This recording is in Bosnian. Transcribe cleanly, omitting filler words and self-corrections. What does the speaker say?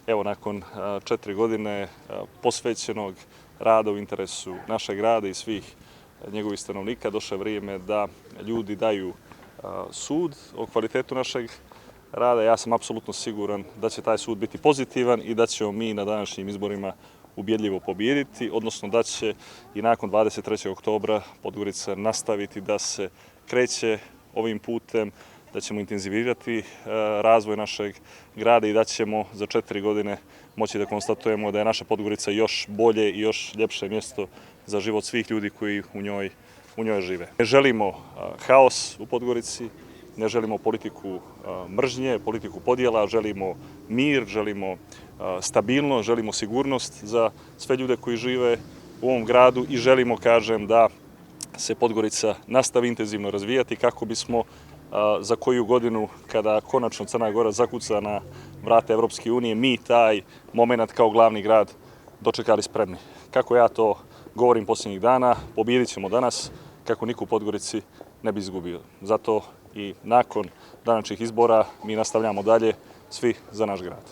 evo nakon 4 godine posvećenog rada u interesu našeg grada i svih njegovih stanovnika došlo je vrijeme da ljudi daju sud o kvalitetu našeg rada. Ja sam apsolutno siguran da će taj sud biti pozitivan i da ćemo mi na današnjim izborima ubjedljivo pobijediti, odnosno da će i nakon 23. oktobra Podgorica nastaviti da se kreće ovim putem, da ćemo intenzivirati razvoj našeg grada i da ćemo za 4 godine moći da konstatujemo da je naša Podgorica još bolje i još ljepše mjesto za život svih ljudi koji u njoj žive. Ne želimo haos u Podgorici, ne želimo politiku mržnje, politiku podjela, želimo mir, želimo stabilnost, želimo sigurnost za sve ljude koji žive u ovom gradu i želimo, kažem, da se Podgorica nastavi intenzivno razvijati kako bismo za koju godinu, kada konačno Crna Gora zakuca na vrata Evropske unije, mi taj moment kao glavni grad dočekali spremni. Kako ja to govorim posljednjih dana, pobijedit ćemo danas kako niko u Podgorici ne bi izgubio. Zato i nakon današnjih izbora mi nastavljamo dalje svi za naš grad.